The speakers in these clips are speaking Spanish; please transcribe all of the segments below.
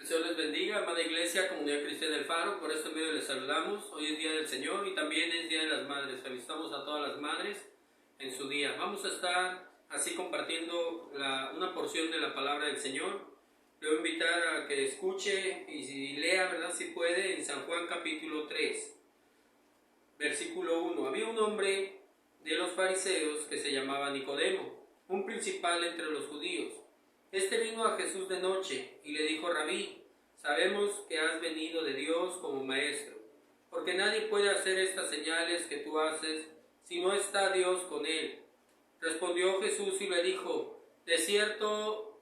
El Señor les bendiga, amada iglesia, comunidad cristiana del Faro. Por este medio les saludamos. Hoy es Día del Señor y también es Día de las Madres. Felicitamos a todas las madres en su día. Vamos a estar así compartiendo una porción de la palabra del Señor. Le voy a invitar a que escuche y si lea, ¿verdad? Si puede, en San Juan capítulo 3, versículo 1. Había un hombre de los fariseos que se llamaba Nicodemo, un principal entre los judíos. Este vino a Jesús de noche y le dijo: Rabí, sabemos que has venido de Dios como maestro, porque nadie puede hacer estas señales que tú haces si no está Dios con él. Respondió Jesús y le dijo: de cierto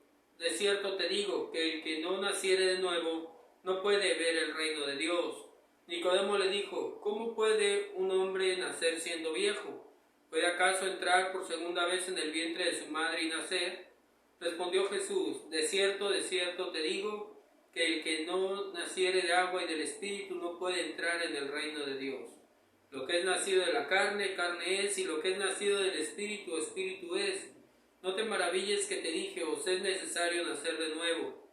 te digo, que el que no naciere de nuevo no puede ver el reino de Dios. Nicodemo le dijo: ¿cómo puede un hombre nacer siendo viejo? ¿Puede acaso entrar por segunda vez en el vientre de su madre y nacer? Respondió Jesús: de cierto te digo, que el que no naciere de agua y del Espíritu no puede entrar en el reino de Dios. Lo que es nacido de la carne, carne es, y lo que es nacido del Espíritu, Espíritu es. No te maravilles que te dije: os es necesario nacer de nuevo.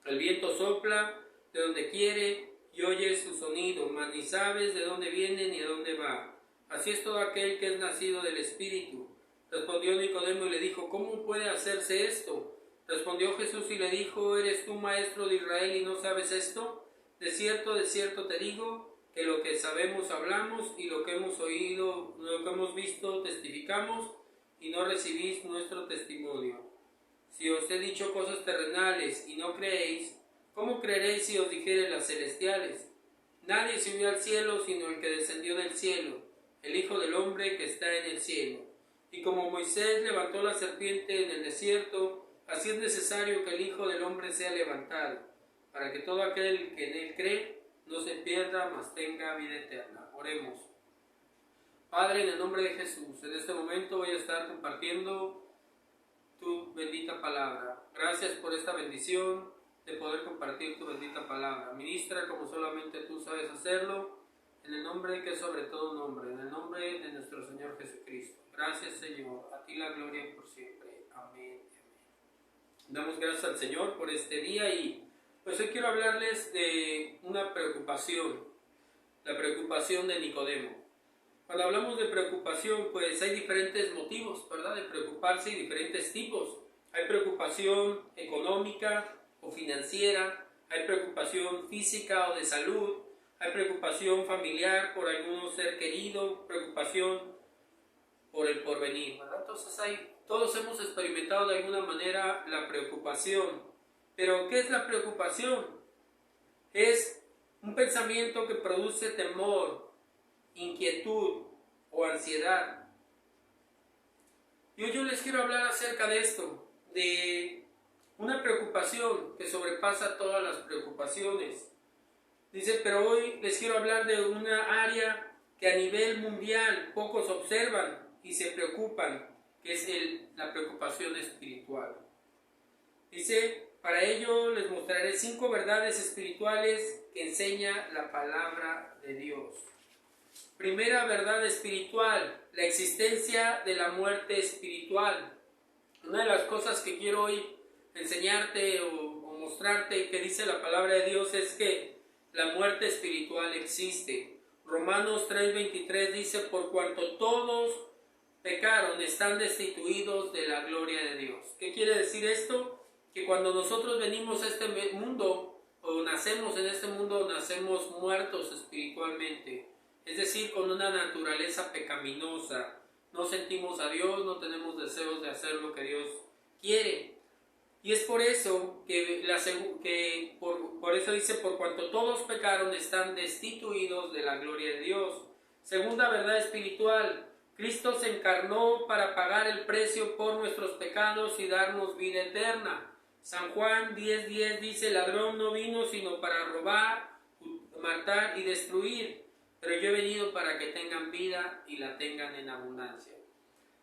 El viento sopla de donde quiere y oyes su sonido, mas ni sabes de dónde viene ni a dónde va. Así es todo aquel que es nacido del Espíritu. Respondió Nicodemo y le dijo: ¿cómo puede hacerse esto? Respondió Jesús y le dijo: ¿eres tú maestro de Israel y no sabes esto? De cierto te digo, que lo que sabemos hablamos, y lo que hemos oído, lo que hemos visto testificamos, y no recibís nuestro testimonio. Si os he dicho cosas terrenales y no creéis, ¿cómo creeréis si os dijere las celestiales? Nadie subió al cielo sino el que descendió del cielo, el Hijo del Hombre que está en el cielo. Y como Moisés levantó la serpiente en el desierto, así es necesario que el Hijo del Hombre sea levantado, para que todo aquel que en él cree no se pierda, mas tenga vida eterna. Oremos. Padre, en el nombre de Jesús, en este momento voy a estar compartiendo tu bendita palabra. Gracias por esta bendición de poder compartir tu bendita palabra. Ministra como solamente tú sabes hacerlo, en el nombre que es sobre todo nombre, en el nombre de nuestro Señor Jesucristo. Gracias, Señor, a ti la gloria por siempre. Amén. Damos gracias al Señor por este día y pues hoy quiero hablarles de una preocupación, la preocupación de Nicodemo. Cuando hablamos de preocupación, pues hay diferentes motivos, ¿verdad?, de preocuparse y diferentes tipos. Hay preocupación económica o financiera, hay preocupación física o de salud, hay preocupación familiar por algún ser querido, preocupación por el porvenir, ¿verdad? Entonces todos hemos experimentado de alguna manera la preocupación. Pero ¿qué es la preocupación? Es un pensamiento que produce temor, inquietud o ansiedad. Y hoy yo les quiero hablar acerca de esto, de una preocupación que sobrepasa todas las preocupaciones. Dice, pero hoy les quiero hablar de una área que a nivel mundial pocos observan y se preocupan, que es la preocupación espiritual. Dice, para ello les mostraré 5 verdades espirituales que enseña la palabra de Dios. Primera verdad espiritual, la existencia de la muerte espiritual. Una de las cosas que quiero hoy enseñarte o mostrarte que dice la palabra de Dios es que la muerte espiritual existe. Romanos 3:23 dice: por cuanto todos pecaron, están destituidos de la gloria de Dios. ¿Qué quiere decir esto? Que cuando nosotros venimos a este mundo o nacemos en este mundo, nacemos muertos espiritualmente. Es decir, con una naturaleza pecaminosa. No sentimos a Dios, no tenemos deseos de hacer lo que Dios quiere. Y es por eso por eso dice: por cuanto todos pecaron, están destituidos de la gloria de Dios. Segunda verdad espiritual, Cristo se encarnó para pagar el precio por nuestros pecados y darnos vida eterna. San Juan 10:10 dice: ladrón no vino sino para robar, matar y destruir, pero yo he venido para que tengan vida y la tengan en abundancia.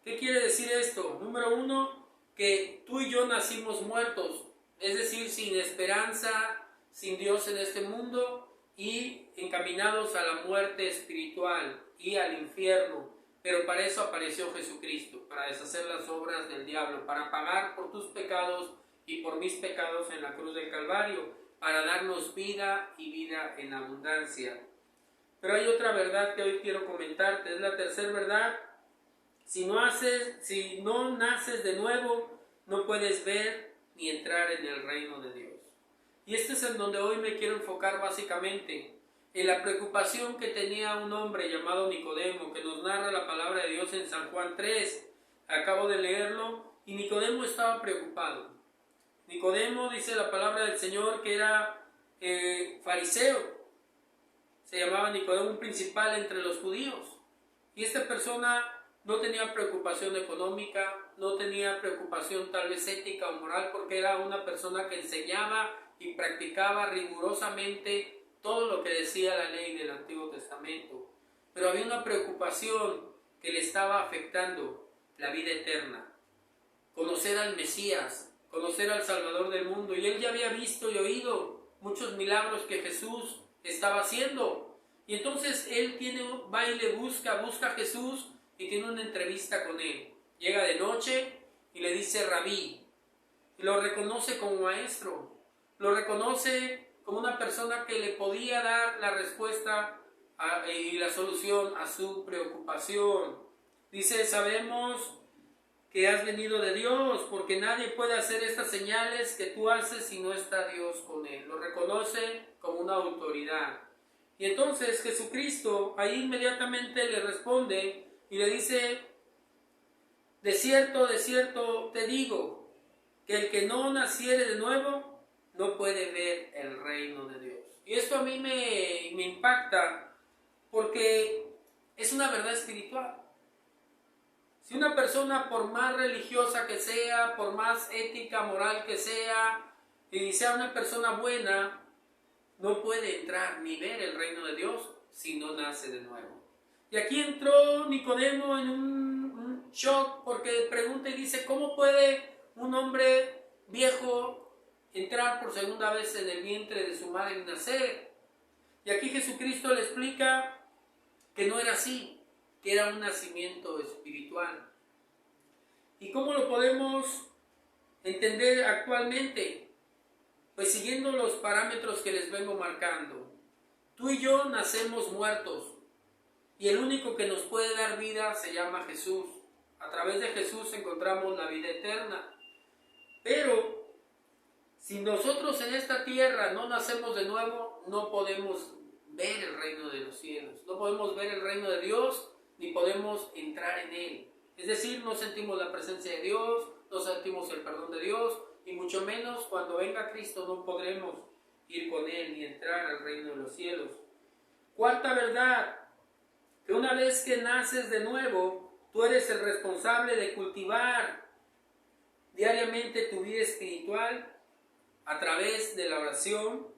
¿Qué quiere decir esto? Número 1, que tú y yo nacimos muertos, es decir, sin esperanza, sin Dios en este mundo y encaminados a la muerte espiritual y al infierno. Pero para eso apareció Jesucristo, para deshacer las obras del diablo, para pagar por tus pecados y por mis pecados en la cruz del Calvario, para darnos vida y vida en abundancia. Pero hay otra verdad que hoy quiero comentarte, es la tercera verdad. Si no naces de nuevo, no puedes ver ni entrar en el reino de Dios. Y este es en donde hoy me quiero enfocar básicamente, en la preocupación que tenía un hombre llamado Nicodemo, que nos narra la palabra de Dios en San Juan 3. Acabo de leerlo, y Nicodemo estaba preocupado. Nicodemo, dice la palabra del Señor, que era fariseo. Se llamaba Nicodemo, un principal entre los judíos. Y esta persona no tenía preocupación económica, no tenía preocupación tal vez ética o moral, porque era una persona que enseñaba y practicaba rigurosamente todo lo que decía la ley del Antiguo Testamento. Pero había una preocupación que le estaba afectando: la vida eterna, conocer al Mesías, conocer al Salvador del mundo. Y él ya había visto y oído muchos milagros que Jesús estaba haciendo. Y entonces él va y le busca a Jesús y tiene una entrevista con él. Llega de noche y le dice Rabí, y lo reconoce como maestro, lo reconoce como una persona que le podía dar la respuesta y la solución a su preocupación. Dice: sabemos que has venido de Dios, porque nadie puede hacer estas señales que tú haces si no está Dios con él. Lo reconoce como una autoridad. Y entonces Jesucristo ahí inmediatamente le responde y le dice: de cierto te digo, que el que no naciere de nuevo no puede ver el reino de Dios. Y esto a mí me impacta, porque es una verdad espiritual. Si una persona, por más religiosa que sea, por más ética, moral que sea, y sea una persona buena, no puede entrar ni ver el reino de Dios si no nace de nuevo. Y aquí entró Nicodemo en un shock, porque pregunta y dice: ¿cómo puede un hombre viejo entrar por segunda vez en el vientre de su madre y nacer? Y aquí Jesucristo le explica que no era así, que era un nacimiento espiritual. ¿Y cómo lo podemos entender actualmente? Pues siguiendo los parámetros que les vengo marcando. Tú y yo nacemos muertos, y el único que nos puede dar vida se llama Jesús. A través de Jesús encontramos la vida eterna. Pero si nosotros en esta tierra no nacemos de nuevo, no podemos ver el reino de los cielos, no podemos ver el reino de Dios, ni podemos entrar en él. Es decir, no sentimos la presencia de Dios, no sentimos el perdón de Dios, y mucho menos cuando venga Cristo no podremos ir con él ni entrar al reino de los cielos. Cuarta verdad: que una vez que naces de nuevo, tú eres el responsable de cultivar diariamente tu vida espiritual a través de la oración,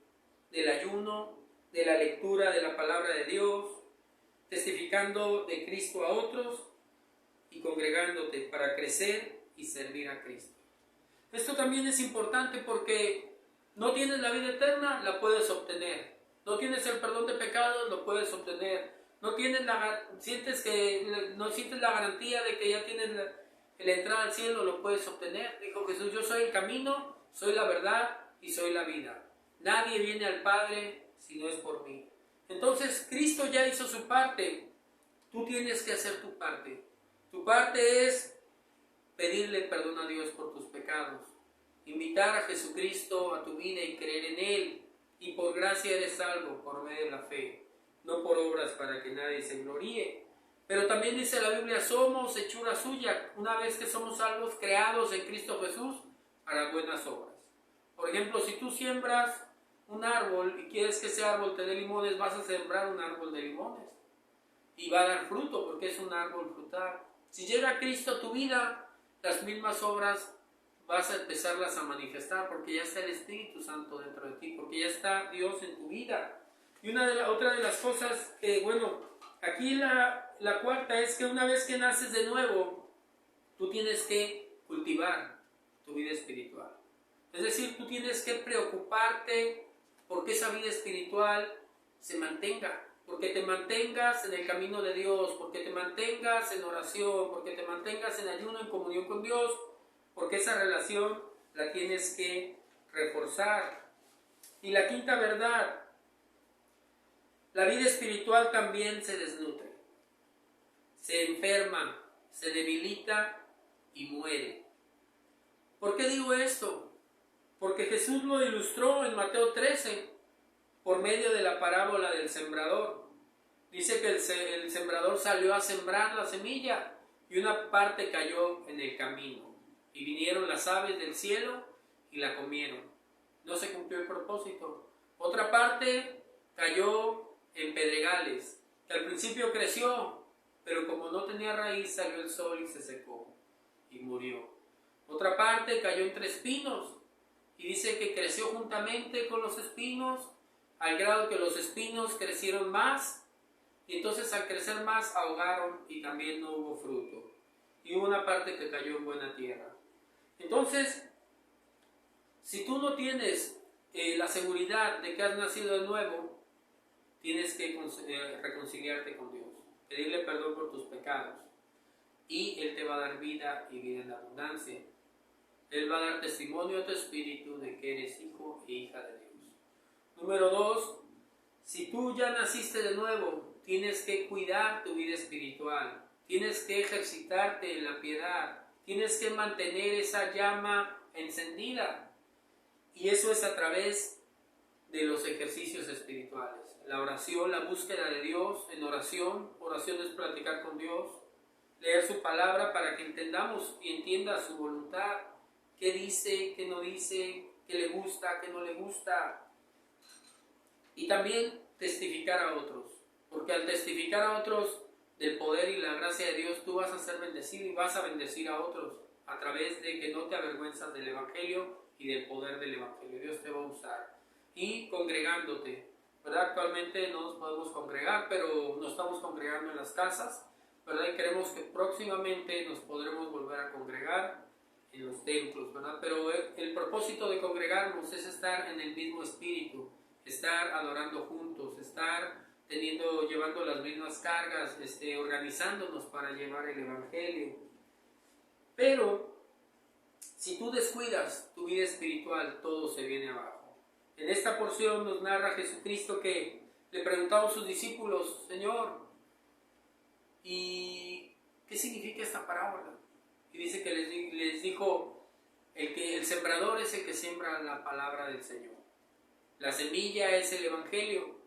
del ayuno, de la lectura de la palabra de Dios, testificando de Cristo a otros y congregándote para crecer y servir a Cristo. Esto también es importante, porque no tienes la vida eterna, la puedes obtener. No tienes el perdón de pecados, lo puedes obtener. No sientes la garantía de que ya tienes la entrada al cielo, lo puedes obtener. Dijo Jesús: yo soy el camino, soy la verdad y soy la vida. Nadie viene al Padre si no es por mí. Entonces Cristo ya hizo su parte. Tú tienes que hacer tu parte. Tu parte es pedirle perdón a Dios por tus pecados, invitar a Jesucristo a tu vida y creer en Él. Y por gracia eres salvo por medio de la fe, no por obras para que nadie se gloríe. Pero también dice la Biblia: somos hechura suya, una vez que somos salvos, creados en Cristo Jesús para buenas obras. Por ejemplo, si tú siembras un árbol y quieres que ese árbol te dé limones, vas a sembrar un árbol de limones y va a dar fruto, porque es un árbol frutal. Si llega Cristo a tu vida, las mismas obras vas a empezarlas a manifestar, porque ya está el Espíritu Santo dentro de ti, porque ya está Dios en tu vida. Y otra de las cosas que, aquí la cuarta es que una vez que naces de nuevo, tú tienes que cultivar tu vida espiritual. Es decir, tú tienes que preocuparte porque esa vida espiritual se mantenga, porque te mantengas en el camino de Dios, porque te mantengas en oración, porque te mantengas en ayuno, en comunión con Dios, porque esa relación la tienes que reforzar. Y la quinta verdad, la vida espiritual también se desnutre, se enferma, se debilita y muere. ¿Por qué digo esto? Porque Jesús lo ilustró en Mateo 13 por medio de la parábola del sembrador. Dice que el sembrador salió a sembrar la semilla y una parte cayó en el camino. Y vinieron las aves del cielo y la comieron. No se cumplió el propósito. Otra parte cayó en pedregales, que al principio creció, pero como no tenía raíz salió el sol y se secó y murió. Otra parte cayó entre espinos y dice que creció juntamente con los espinos al grado que los espinos crecieron más y entonces al crecer más ahogaron y también no hubo fruto. Y hubo una parte que cayó en buena tierra. Entonces, si tú no tienes la seguridad de que has nacido de nuevo, tienes que reconciliarte con Dios, pedirle perdón por tus pecados y Él te va a dar vida y vida en abundancia. Él va a dar testimonio a tu espíritu de que eres hijo e hija de Dios. Número 2, si tú ya naciste de nuevo, tienes que cuidar tu vida espiritual, tienes que ejercitarte en la piedad, tienes que mantener esa llama encendida. Y eso es a través de los ejercicios espirituales. La oración, la búsqueda de Dios en oración. Oración es platicar con Dios, leer su palabra para que entendamos y entienda su voluntad, qué dice, qué no dice, qué le gusta, qué no le gusta. Y también testificar a otros, porque al testificar a otros del poder y la gracia de Dios, tú vas a ser bendecido y vas a bendecir a otros a través de que no te avergüenzas del Evangelio y del poder del Evangelio. Dios te va a usar. Y congregándote, ¿verdad? Actualmente no nos podemos congregar, pero nos estamos congregando en las casas, ¿verdad? Y queremos que próximamente nos podremos volver a congregar en los templos, ¿verdad? Pero el propósito de congregarnos es estar en el mismo espíritu, estar adorando juntos, estar llevando las mismas cargas, organizándonos para llevar el Evangelio. Pero si tú descuidas tu vida espiritual, todo se viene abajo. En esta porción nos narra Jesucristo que le preguntaron a sus discípulos: Señor, ¿y qué significa esta parábola? Y dice que les dijo, el sembrador es el que siembra la palabra del Señor. La semilla es el Evangelio,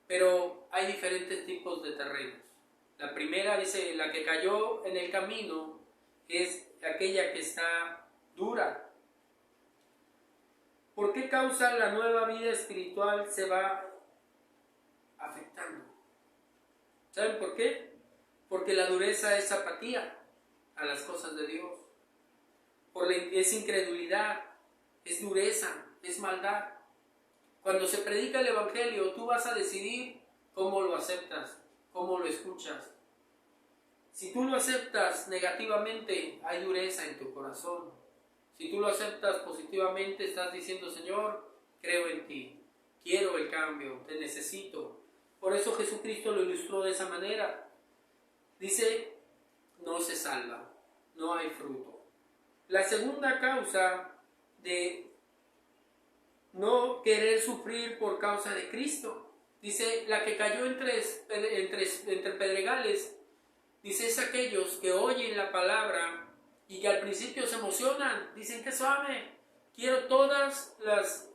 pero hay diferentes tipos de terrenos. La primera, dice, la que cayó en el camino es aquella que está dura. ¿Por qué causa la nueva vida espiritual se va afectando? ¿Saben por qué? Porque la dureza es apatía a las cosas de Dios. Es incredulidad, es dureza, es maldad. Cuando se predica el Evangelio, tú vas a decidir cómo lo aceptas, cómo lo escuchas. Si tú lo aceptas negativamente, hay dureza en tu corazón. Si tú lo aceptas positivamente, estás diciendo: Señor, creo en ti, quiero el cambio, te necesito. Por eso Jesucristo lo ilustró de esa manera. Dice: no se salva, no hay fruto. La segunda causa de no querer sufrir por causa de Cristo, dice, la que cayó entre pedregales, dice, es aquellos que oyen la palabra y que al principio se emocionan, dicen: qué suave, quiero todas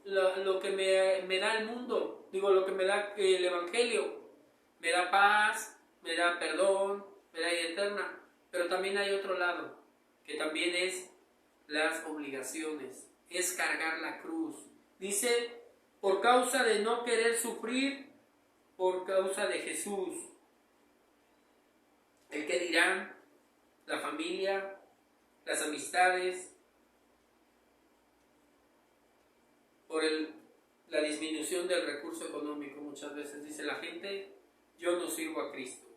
lo que me da el mundo, lo que me da el Evangelio, me da paz, me da perdón, me da vida eterna. Pero también hay otro lado, que también es las obligaciones, es cargar la cruz. Dice, por causa de no querer sufrir, por causa de Jesús. El que dirán, la familia, las amistades, por la disminución del recurso económico. Muchas veces dice la gente: yo no sirvo a Cristo.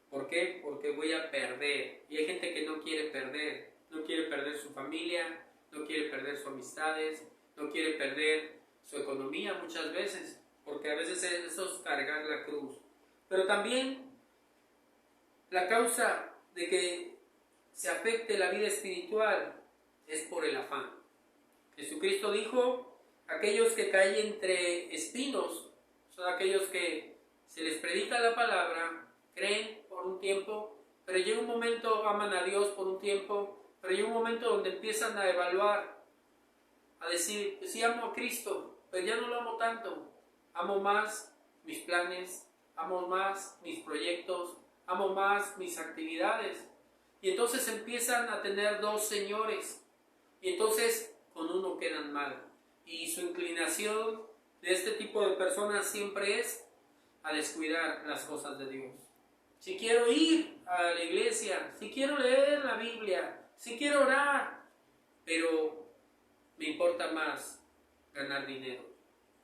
¿Por qué? Porque voy a perder. Y hay gente que no quiere perder. No quiere perder su familia, no quiere perder sus amistades, no quiere perder su economía muchas veces, porque a veces eso es cargar la cruz. Pero también la causa de que se afecte la vida espiritual es por el afán. Jesucristo dijo: aquellos que caen entre espinos, son aquellos que se les predica la palabra, creen por un tiempo, pero llega un momento, aman a Dios por un tiempo, pero llega un momento donde empiezan a evaluar, a decir, pues sí amo a Cristo, pero ya no lo amo tanto, amo más mis planes, amo más mis proyectos, amo más mis actividades. Y entonces empiezan a tener dos señores, y entonces con uno quedan mal. Y su inclinación de este tipo de personas siempre es a descuidar las cosas de Dios. Si quiero ir a la iglesia, si quiero leer la Biblia, si quiero orar, pero me importa más ganar dinero,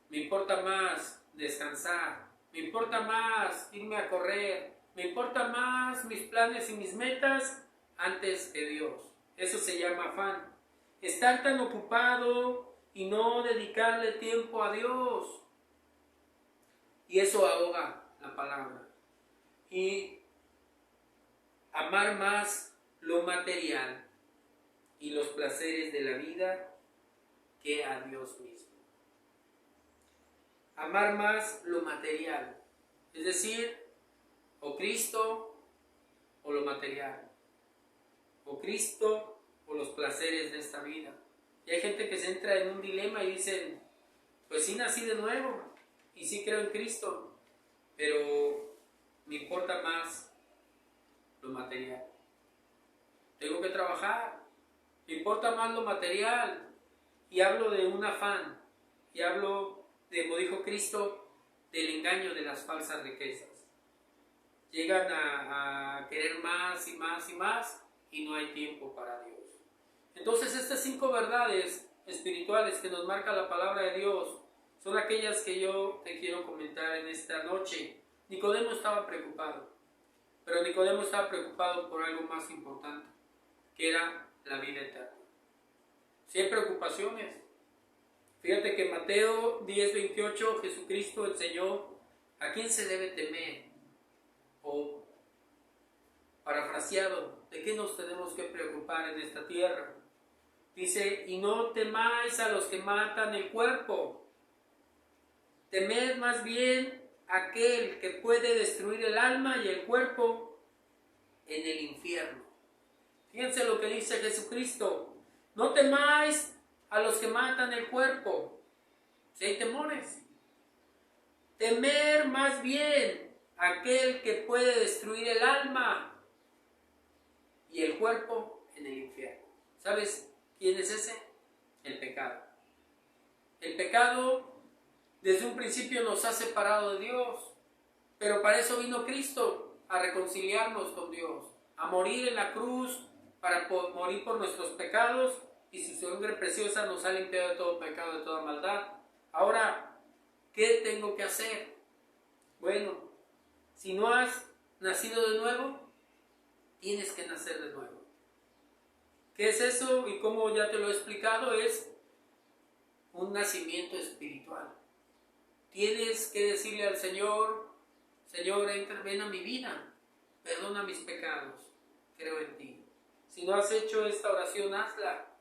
me importa más descansar, me importa más irme a correr, me importa más mis planes y mis metas antes que Dios. Eso se llama afán. Estar tan ocupado y no dedicarle tiempo a Dios. Y eso ahoga la palabra. Y amar más lo material y los placeres de la vida que a Dios mismo. Amar más lo material, es decir, o Cristo o lo material, o Cristo o los placeres de esta vida. Y hay gente que se entra en un dilema y dicen, pues sí nací de nuevo y sí creo en Cristo, pero me importa más lo material. Tengo que trabajar, me importa más lo material. Y hablo de un afán, y hablo, como dijo Cristo, del engaño de las falsas riquezas. Llegan a querer más y más y más, y no hay tiempo para Dios. Entonces estas 5 verdades espirituales que nos marca la palabra de Dios son aquellas que yo te quiero comentar en esta noche. Nicodemo estaba preocupado, pero Nicodemo estaba preocupado por algo más importante, que era la vida eterna. Si hay preocupaciones. Fíjate que Mateo 10:28 Jesucristo enseñó a quién se debe temer. O parafraseado, ¿de qué nos tenemos que preocupar en esta tierra? Dice, y no temáis a los que matan el cuerpo. Temed más bien a aquel que puede destruir el alma y el cuerpo en el infierno. Fíjense lo que dice Jesucristo. No temáis a los que matan el cuerpo. Si hay temores. Temer más bien a aquel que puede destruir el alma y el cuerpo en el infierno. ¿Sabes quién es ese? El pecado. El pecado desde un principio nos ha separado de Dios. Pero para eso vino Cristo, a reconciliarnos con Dios, a morir en la cruz, para morir por nuestros pecados, y su sangre preciosa nos ha limpiado de todo pecado, de toda maldad. Ahora, ¿qué tengo que hacer? Bueno, si no has nacido de nuevo, tienes que nacer de nuevo. ¿Qué es eso? Y como ya te lo he explicado, es un nacimiento espiritual. Tienes que decirle al Señor, Señor, ven a mi vida, perdona mis pecados, creo en ti. Si no has hecho esta oración, hazla.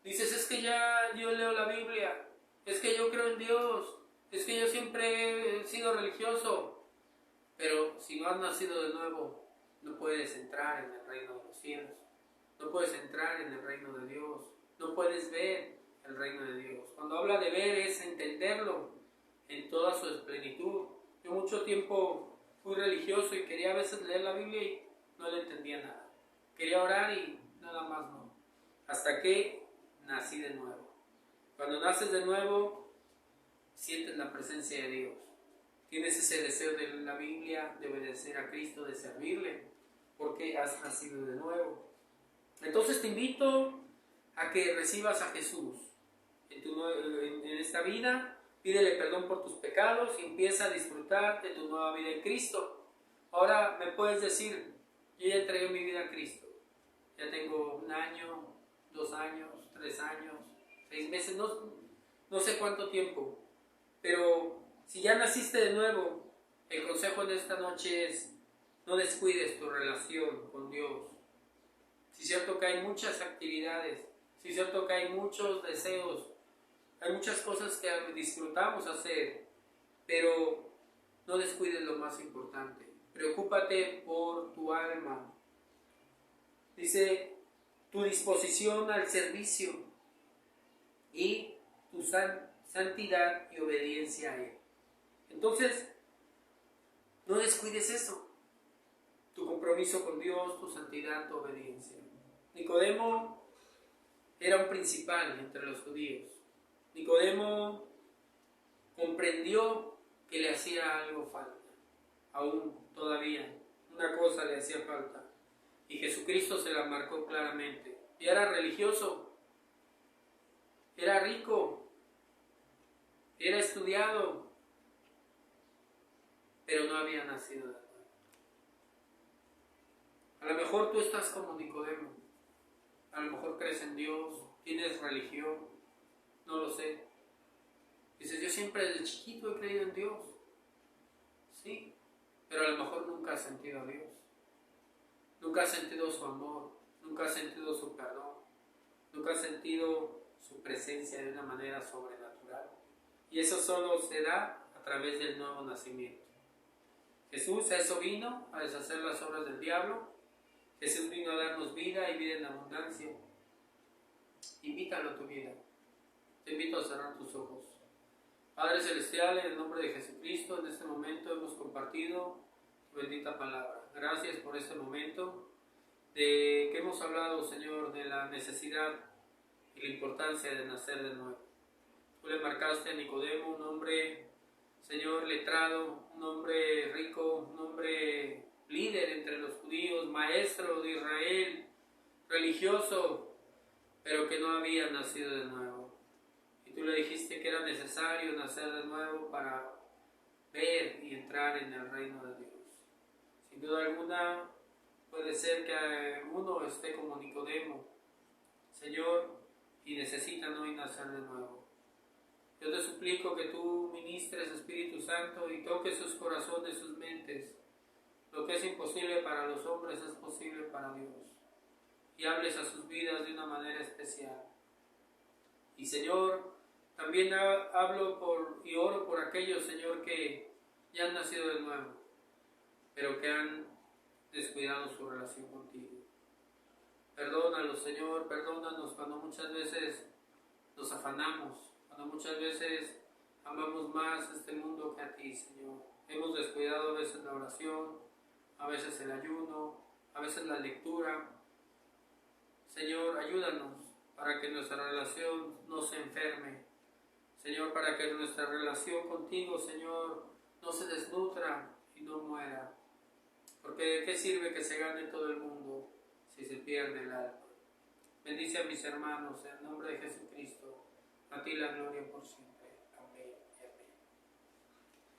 Dices, es que ya yo leo la Biblia, es que yo creo en Dios, es que yo siempre he sido religioso. Pero si no has nacido de nuevo, no puedes entrar en el reino de los cielos, no puedes entrar en el reino de Dios, no puedes ver el reino de Dios. Cuando habla de ver es entenderlo en toda su plenitud. Yo mucho tiempo fui religioso y quería a veces leer la Biblia y no le entendía nada. Quería orar y nada más no. Hasta que nací de nuevo. Cuando naces de nuevo, sientes la presencia de Dios. Tienes ese deseo de la Biblia, de obedecer a Cristo, de servirle, porque has nacido de nuevo. Entonces te invito a que recibas a Jesús en esta vida. Pídele perdón por tus pecados y empieza a disfrutar de tu nueva vida en Cristo. Ahora me puedes decir, yo ya entregué mi vida a Cristo. Ya tengo 1 año, 2 años, 3 años, 6 meses, no sé cuánto tiempo. Pero si ya naciste de nuevo, el consejo de esta noche es, no descuides tu relación con Dios. Si es cierto que hay muchas actividades, si es cierto que hay muchos deseos, Hay muchas cosas que disfrutamos hacer, pero no descuides lo más importante. Preocúpate por tu alma. Dice, tu disposición al servicio y tu santidad y obediencia a Él. Entonces, no descuides eso. Tu compromiso con Dios, tu santidad, tu obediencia. Nicodemo era un principal entre los judíos. Nicodemo comprendió que le hacía algo falta. Aún todavía, una cosa le hacía falta. Y Jesucristo se la marcó claramente. Y era religioso, era rico, era estudiado, pero no había nacido de nuevo. A lo mejor tú estás como Nicodemo, a lo mejor crees en Dios, tienes religión, no lo sé. Dices, yo siempre desde chiquito he creído en Dios. Sí, pero a lo mejor nunca has sentido a Dios. Nunca has sentido su amor, nunca has sentido su perdón, nunca has sentido su presencia de una manera sobrenatural. Y eso solo se da a través del nuevo nacimiento. Jesús a eso vino, a deshacer las obras del diablo. Jesús vino a darnos vida y vida en abundancia. Invítalo a tu vida. Te invito a cerrar tus ojos. Padre Celestial, en el nombre de Jesucristo, en este momento hemos compartido tu bendita palabra. Gracias por este momento de que hemos hablado, Señor, de la necesidad y la importancia de nacer de nuevo. Tú le marcaste a Nicodemo, un hombre, Señor, letrado, un hombre rico, un hombre líder entre los judíos, maestro de Israel, religioso, pero que no había nacido de nuevo. Y tú le dijiste que era necesario nacer de nuevo para ver y entrar en el reino de Dios. Sin duda alguna, puede ser que uno esté como Nicodemo, Señor, y necesitan hoy nacer de nuevo. Yo te suplico que tú ministres, Espíritu Santo, y toques sus corazones, sus mentes. Lo que es imposible para los hombres es posible para Dios. Y hables a sus vidas de una manera especial. Y Señor, también hablo y oro por aquellos, Señor, que ya han nacido de nuevo, pero que han descuidado su relación contigo. Perdónalos, Señor, perdónanos cuando muchas veces nos afanamos, cuando muchas veces amamos más este mundo que a ti, Señor. Hemos descuidado a veces la oración, a veces el ayuno, a veces la lectura. Señor, ayúdanos para que nuestra relación no se enferme. Señor, para que nuestra relación contigo, Señor, no se desnutra y no muera. Porque ¿de qué sirve que se gane todo el mundo si se pierde el alma? Bendice a mis hermanos en el nombre de Jesucristo. A ti la gloria por siempre. Amén y amén.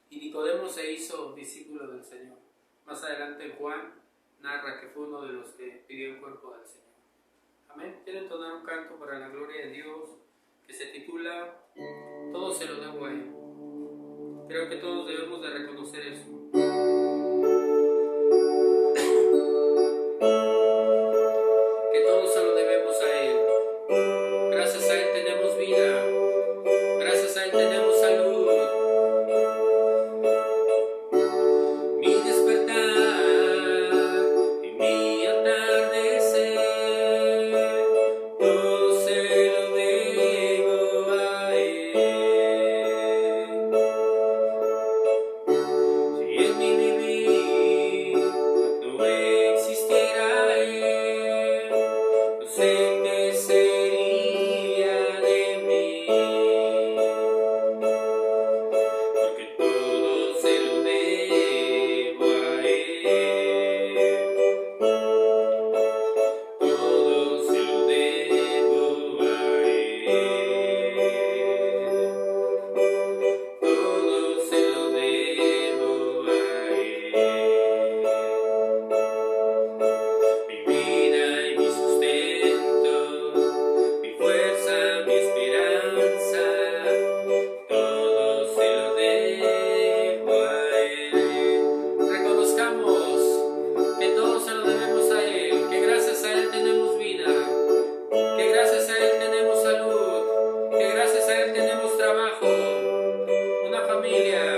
Y Nicodemo se hizo discípulo del Señor. Más adelante Juan narra que fue uno de los que pidió el cuerpo del Señor. Amén. Quiero entonar un canto para la gloria de Dios que se titula Todo se lo debo a Él. Creo que todos debemos de reconocer eso. Que todo se lo debemos a Él. Gracias a Él tenemos vida. Gracias a Él tenemos salud. Mi despertar y mi atardecer, todo se lo debo a Él. Si familia.